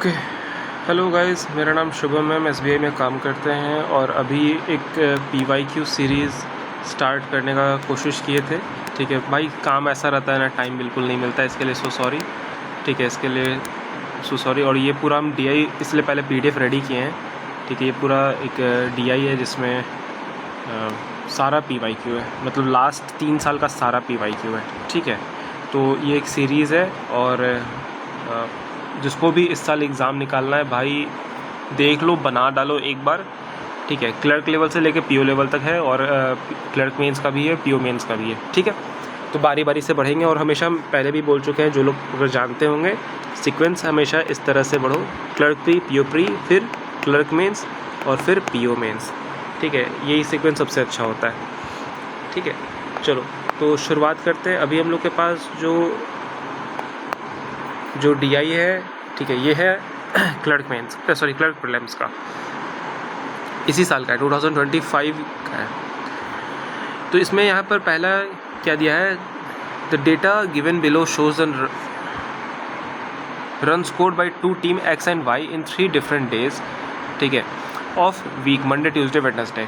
Okay. Hello guys, मेरा नाम शुभम है। हम एसबीआई में काम करते हैं और अभी एक पीवाईक्यू सीरीज़ स्टार्ट करने का कोशिश किए थे। ठीक है भाई, काम ऐसा रहता है ना, टाइम बिल्कुल नहीं मिलता है, इसके लिए सो सॉरी। ठीक है, इसके लिए सो सॉरी। और ये पूरा हम डीआई इसलिए पहले पीडीएफ रेडी किए हैं। ठीक है, ये पूरा एक डीआई है जिसमें सारा पीवाईक्यू है, मतलब लास्ट 3 साल का सारा पीवाईक्यू है। ठीक है, तो ये एक सीरीज़ है और जिसको भी इस साल एग्ज़ाम निकालना है भाई, देख लो, बना डालो एक बार। ठीक है, क्लर्क लेवल से लेके पीओ लेवल तक है और क्लर्क मेंस का भी है, पीओ मेंस का भी है। ठीक है, तो बारी बारी से बढ़ेंगे और हमेशा हम पहले भी बोल चुके हैं, जो लोग अगर जानते होंगे, सीक्वेंस हमेशा इस तरह से बढ़ो: क्लर्क प्री, पीओ प्री, फिर क्लर्क मेंस और फिर पीओ मेंस। ठीक है, यही सीक्वेंस सबसे अच्छा होता है। ठीक है, चलो तो शुरुआत करते हैं। अभी हम लोग के पास जो डीआई है, ठीक है, ये है clerk mains, sorry clerk prelims का, इसी साल का है, 2025 का है। तो इसमें यहाँ पर पहला क्या दिया है: the data given below shows an run scored by 2 team X and Y in 3 different days, ठीक है, of week, Monday, Tuesday, Wednesday.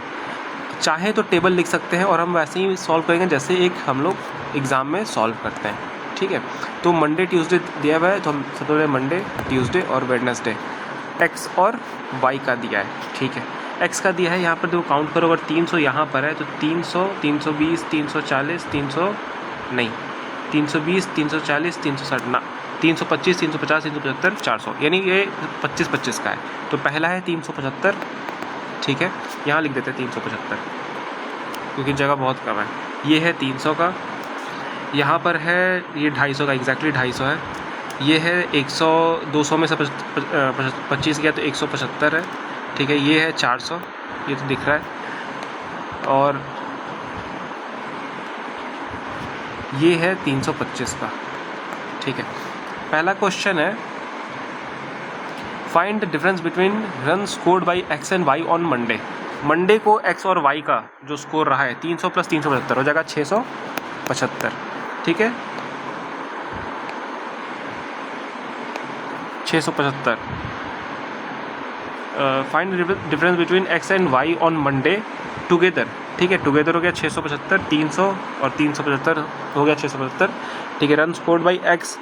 चाहे तो टेबल लिख सकते हैं और हम वैसे ही सॉल्व करेंगे जैसे एक हम लोग एग्ज़ाम में सॉल्व करते हैं। ठीक है, तो मंडे ट्यूसडे दिया हुआ है, तो हम सबसे पहले मंडे, ट्यूसडे और वेडनेसडे एक्स और वाई का दिया है। ठीक है, एक्स का दिया है, यहाँ पर देखो काउंट करो, अगर 300 यहाँ पर है तो 300, 320, 340, 320, 340, 360 ना, 325, 350, 375, 400, यानी ये 25-25 का है। तो पहला है 375। ठीक है, यहाँ लिख देते हैं 375 क्योंकि जगह बहुत कम है। ये है 300 का, यहाँ पर है ये 250 का, एग्जैक्टली 250 है। ये है 100, 200 में से 25 गया तो 175 है। ठीक है, ये है 400, ये तो दिख रहा है, और ये है 325 का। ठीक है, पहला क्वेश्चन है: find the difference between run scored by X and Y on Monday. Monday को एक्स और वाई का जो स्कोर रहा है 300 प्लस 375 हो जाएगा 675। ठीक है, 675। Find difference between X and Y on Monday together. ठीक है, टुगेदर हो गया 675, 300 और 375 हो गया 675। ठीक है, run scored by X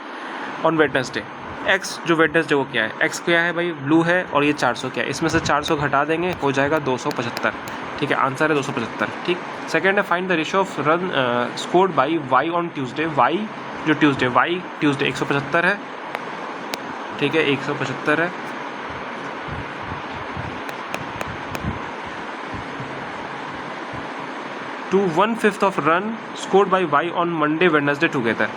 on Wednesday. X जो वेडनेसडे को क्या है, एक्स क्या है भाई, ब्लू है, और ये 400 क्या है, इसमें से 400 घटा देंगे, हो जाएगा 275। ठीक है, आंसर है 275। ठीक, सेकेंड है: find the ratio of run scored by Y on Tuesday. Y जो ट्यूसडे, वाई ट्यूसडे 175 है। ठीक है, 175 है। To 1/5 of run scored by Y on Monday, Wednesday together.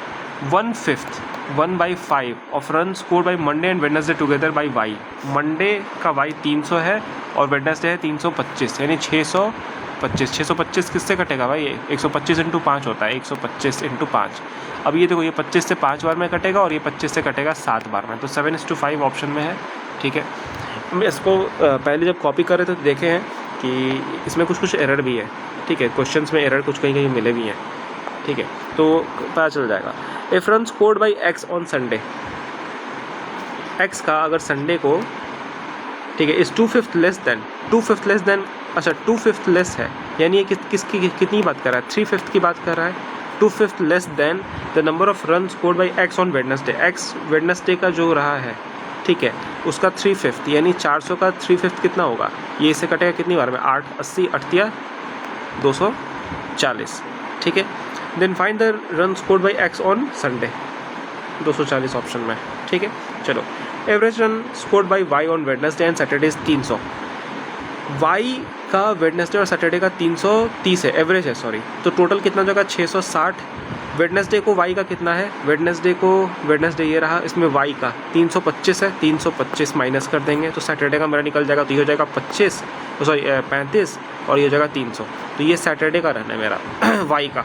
1/5, 1/5 of run scored by Monday and Wednesday together by Y. Monday का Y 300 है और Wednesday है 325, यानी 625। 625 किससे कटेगा भाई, 125 इंटू 5 होता है, 125 इंटू 5। अब ये देखो, ये 25 से 5 बार में कटेगा और ये 25 से कटेगा 7 बार में, तो 7:5 ऑप्शन में है। ठीक है, हम इसको पहले जब कॉपी कर रहे थे तो देखे हैं कि इसमें कुछ एरर भी है। ठीक है, क्वेश्चंस में एरर कुछ कहीं कहीं मिले भी हैं। ठीक है, तो पता चल जाएगा। If run scored by X on Sunday, x का अगर संडे को, ठीक है, इस 2/5 लेस देन, 2/5 लेस देन, अच्छा 2/5 लेस है, यानी ये किसकी कितनी बात कर रहा है, 3/5 की बात कर रहा है। 2/5 less than the number of run scored by X on Wednesday. X Wednesday का जो रहा है, ठीक है, उसका 3/5, यानी 400 का 3/5 कितना होगा, ये इससे कटेगा कितनी बार में, 8, 80, 8 240। ठीक है, then find the run scored by X on Sunday, 240 option में। ठीक है, चलो, average run scored by Y on Wednesday and Saturday 300। Y का वेडनेसडे और सैटरडे का 330 है, एवरेज है, सॉरी, तो टोटल कितना जाएगा 660। वेडनेसडे को वाई का कितना है, वेडनेसडे ये रहा, इसमें वाई का 325 है, 325 माइनस कर देंगे तो सैटरडे का मेरा निकल जाएगा, तो ये हो जाएगा 25, सॉरी 35, और ये हो जाएगा 300। तो ये सैटरडे का रहना है मेरा वाई का।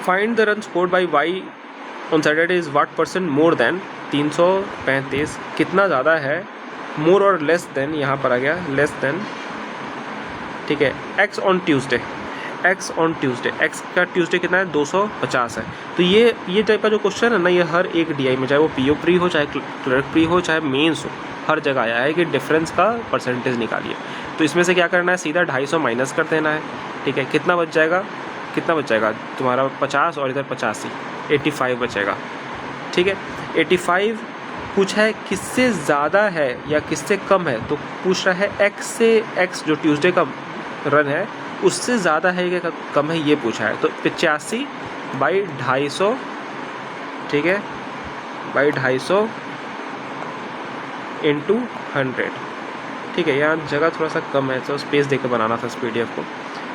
Find the run scored by Y on Saturday is what percent more than, 335 कितना ज़्यादा है, मोर और लेस देन, यहाँ पर आ गया लेस देन। ठीक है, x on Tuesday, x on Tuesday, x का ट्यूसडे कितना है 250 है। तो ये टाइप का जो क्वेश्चन है ना, ये हर एक DI में, चाहे वो PO प्री हो, चाहे क्लर्क प्री हो, चाहे मेंस हो, हर जगह आया है कि डिफरेंस का परसेंटेज निकालिए। तो इसमें से क्या करना है, सीधा 250 माइनस कर देना है, ठीक है। कितना बच जाएगा तुम्हारा 50 और इधर 85, 85 बचेगा, ठीक है। 85 पूछा है किससे ज़्यादा है या किससे कम है, तो पूछ रहा है एक्स से, एक्स जो ट्यूसडे का रन है उससे ज़्यादा है या कम है, ये पूछा है। तो 85/250, ठीक है, /250 × 100, ठीक है। यहाँ जगह थोड़ा सा कम है तो स्पेस देकर बनाना था इस PDF को,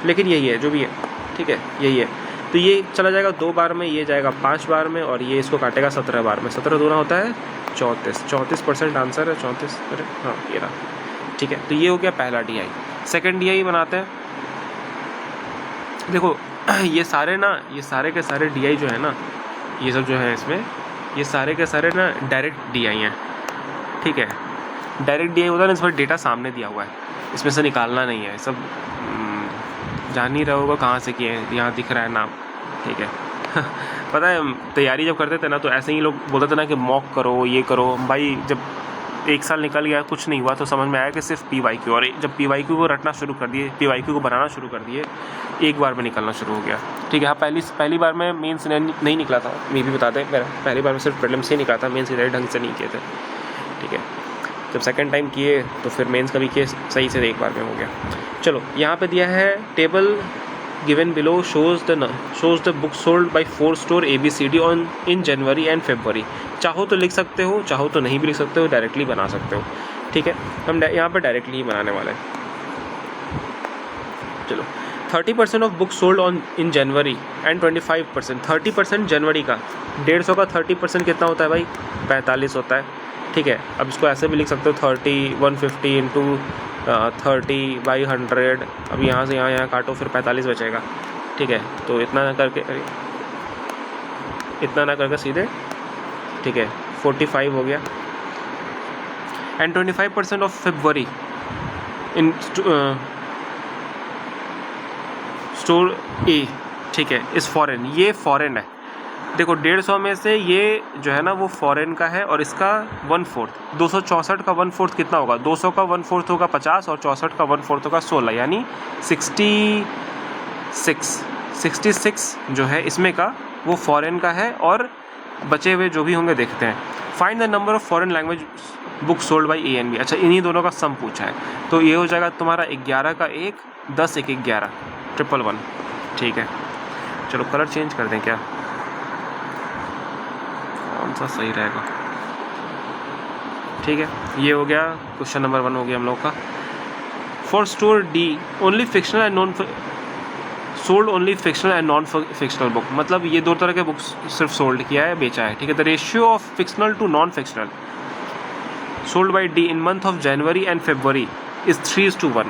लेकिन यही है जो भी है, ठीक है, यही है। तो ये चला जाएगा 2 बार में, ये जाएगा 5 बार में, और ये इसको काटेगा 17 बार में। 17 दूना होता है 34% आंसर है 34। अरे हाँ, ये रहा, ठीक है। तो ये हो गया पहला DI। सेकंड DI बनाते हैं। देखो ये सारे के सारे DI जो है ना, ये सब जो है इसमें, ये सारे के सारे ना डायरेक्ट DI हैं, ठीक है। डायरेक्ट DI होता है ना, इसमें डेटा सामने दिया हुआ है, इसमें से निकालना नहीं है, सब जान ही रहे होगा कहाँ से किए हैं, यहाँ दिख रहा है नाम, ठीक है। पता है तैयारी जब करते थे ना, तो ऐसे ही लोग बोलते थे ना कि मॉक करो, ये करो। भाई जब 1 साल निकल गया, कुछ नहीं हुआ, तो समझ में आया कि सिर्फ PYQ, और जब PYQ को रटना शुरू कर दिए, PYQ को बनाना शुरू कर दिए, एक बार में निकलना शुरू हो गया, ठीक है। हाँ, पहली बार में मेंस नहीं निकला था, मैं भी बताते हैं, मेरा पहली बार में सिर्फ प्रीलिम्स ही निकला था, मेंस इधर ढंग से नहीं किए थे, ठीक है। जब सेकंड टाइम किए तो फिर मेंस का भी किए सही से, एक बार में हो गया। चलो यहाँ पे दिया है table given below shows the book sold by 4 store ABCD in January and February. चाहो तो लिख सकते हो, चाहो तो नहीं भी लिख सकते हो, डायरेक्टली बना सकते हो, ठीक है। हम यहाँ पे डायरेक्टली ही बनाने वाले हैं। चलो 30% of book sold in January and 25%, 30% जनवरी का, 150 का 30% कितना होता है भाई, 45 होता है, ठीक है। अब इसको ऐसे भी लिख सकते हो 150 × 30/100। अब यहाँ से यहाँ काटो, फिर 45 बचेगा, ठीक है। तो इतना ना करके सीधे, ठीक है, 45 हो गया। And 25% of February in store A, ठीक है, इस फॉरेन, ये फॉरेन है। देखो 150 में से ये जो है ना वो फॉरेन का है, और इसका 1/4, 264 का 1/4 कितना होगा, 200 का 1/4 होगा 50, और 64 का 1/4 होगा 16, यानी 66 जो है इसमें का वो फॉरेन का है, और बचे हुए जो भी होंगे देखते हैं। Find the number of foreign language book sold by A and B। अच्छा, इन्हीं दोनों का सम पूछा है, तो ये हो जाएगा तुम्हारा 11 का 1, 10 1 11, 111, ठीक है। चलो कलर चेंज कर दें क्या, कौन सा सही रहेगा, ठीक है। ये हो गया क्वेश्चन नंबर 1 हो गया हम लोग का। For store D only fictional and non sold only fictional and non fictional book, मतलब ये 2 तरह के बुक्स सिर्फ सोल्ड किया है, बेचा है, ठीक है। The ratio of fictional to non fictional sold by D in month of January and February is 3:1।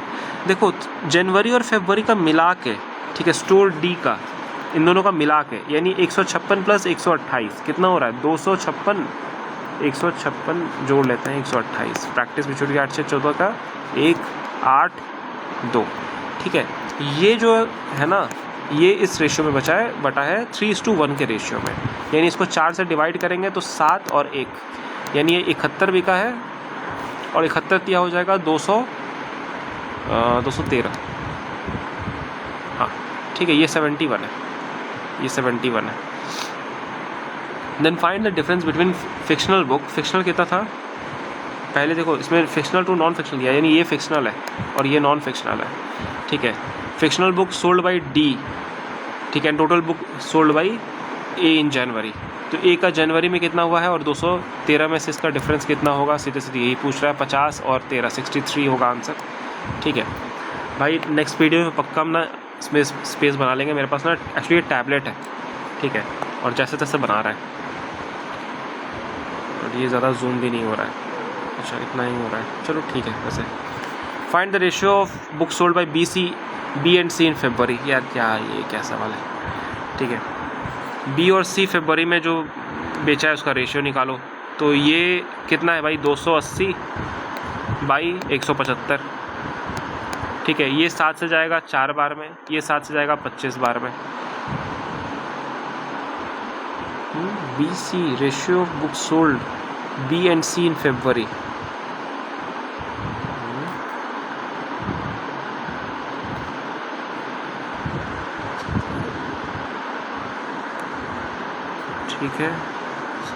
देखो जनवरी और फरवरी का मिला के, ठीक है, स्टोर D का, इन दोनों का मिला के, यानी 156 + 128 कितना हो रहा है, 256, 156 जोड़ लेते हैं, 128, प्रैक्टिस में छूट गया, 8 से 14 का 1 8 2, ठीक है। ये जो है ना, ये इस रेशियो में बटा है 3:1 के रेशियो में, यानी इसको 4 से डिवाइड करेंगे तो 7 और 1, यानी ये 71 भी का है, और 71 दिया हो जाएगा 213, हाँ ठीक है, ये 71 है, ये 71 है। Then find the difference between fictional book, fictional कितना था पहले, देखो इसमें फिक्शनल टू नॉन फिक्शनल दिया, यानी ये फिक्शनल है और ये नॉन फिक्शनल है, ठीक है। Fictional book sold by D, ठीक है, total book sold by A इन जनवरी, तो A का जनवरी में कितना हुआ है, और 213 में से इसका डिफरेंस कितना होगा, सीधे सीधे यही पूछ रहा है, 50 और 13, 63 होगा आंसर, ठीक है भाई। नेक्स्ट वीडियो में पक्का हम ना इसमें स्पेस बना लेंगे, मेरे पास ना एक्चुअली टैबलेट है, ठीक है, और जैसे तैसे बना रहा है, और ये ज़्यादा जूम भी नहीं हो रहा है, अच्छा इतना ही हो रहा है, चलो ठीक है। वैसे find the ratio of book sold by B and C इन फरवरी, यार क्या ये क्या सवाल है, ठीक है। B और C फरवरी में जो बेचा है उसका रेशियो निकालो, तो ये कितना है भाई, 280/175, ठीक ठीक है, ये 7 से जाएगा 4 बार में, ये 7 से जाएगा 25 बार में। BC ratio of book sold B and C in February। ठीक है,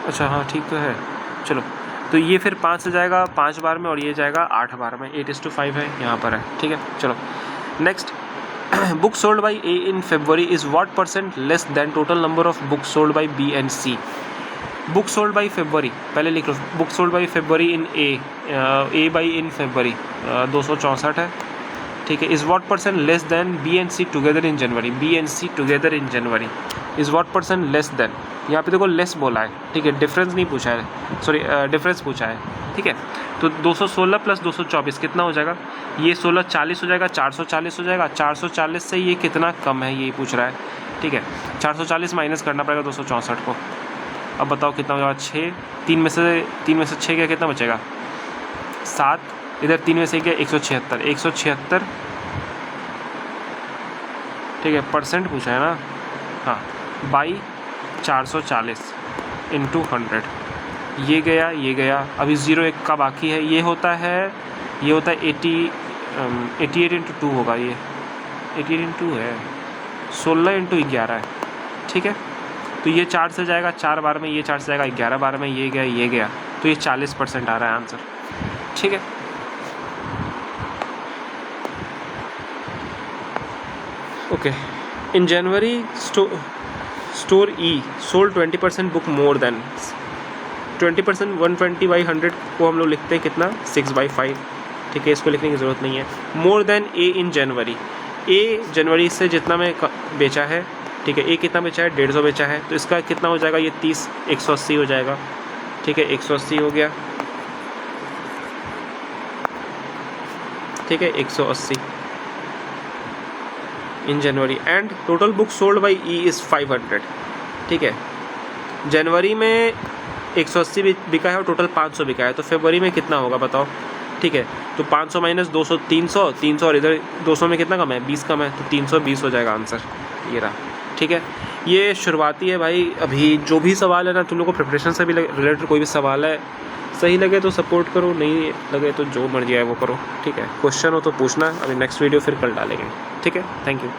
अच्छा हाँ ठीक तो है। चलो, तो ये फिर 5 से जाएगा 5 बार में और ये जाएगा 8 बार में। 8:5 है, यहाँ पर है। ठीक है, चलो next. Book sold by A in February is what % less than total number of book sold by B and C। Book sold by February, पहले लिख लो। Book sold by February in A by in February 264 है। ठीक है, is what % less than B and C together in January. B and C together in January is what % less than. यहाँ पे देखो less बोला है, ठीक है, डिफरेंस नहीं पूछा है, सॉरी डिफरेंस पूछा है। ठीक है, तो 216 प्लस 224 कितना हो जाएगा? ये 16 40 हो जाएगा, 440 हो जाएगा। 440 से ये कितना कम है यही पूछ रहा है। ठीक है, 440 माइनस करना पड़ेगा 264 को। अब बताओ कितना हो जाएगा? 6, 3 में से 6 गया, कितना बचेगा? 7, इधर 3 में से गया 176। 176, ठीक है, परसेंट पूछा है ना, हाँ, बाई 440 इंटू 100। ये गया, अभी 0 1 का बाकी है। ये होता है 88 इंटू 2 होगा। ये 88 इंटू है, 16 इंटू 11 है। ठीक है, तो ये 4 से जाएगा 4 बार में, ये 4 से जाएगा 11 बार में, ये गया, तो ये 40% आ रहा है आंसर। ठीक है, okay. In January store E sold 20% book more than 20%। 120/100 को हम लोग लिखते हैं कितना? 6/5। ठीक है, इसको लिखने की ज़रूरत नहीं है। More than A in January, A जनवरी से जितना में बेचा है, ठीक है, A कितना बेचा है? 150 बेचा है, तो इसका कितना हो जाएगा? ये 30, 180 हो जाएगा। ठीक है, 180 हो गया। ठीक है, 180 in January. And total book sold by E is 500। ठीक है, जनवरी में 180 बिका है और टोटल 500 बिका है, तो फरवरी में कितना होगा बताओ? ठीक है, तो 500 माइनस 200, 300 और इधर 200 में कितना कम है? 20 कम है, तो 320 हो जाएगा आंसर। ये रहा। ठीक है, ये शुरुआती है भाई। अभी जो भी सवाल है ना, तुम लोग को प्रिपरेशन से भी रिलेटेड कोई भी सवाल है, सही लगे तो सपोर्ट करो, नहीं लगे तो जो मर्जी आए वो करो। ठीक है, क्वेश्चन हो तो पूछना। अभी नेक्स्ट वीडियो फिर कल डालेंगे। ठीक है, थैंक यू।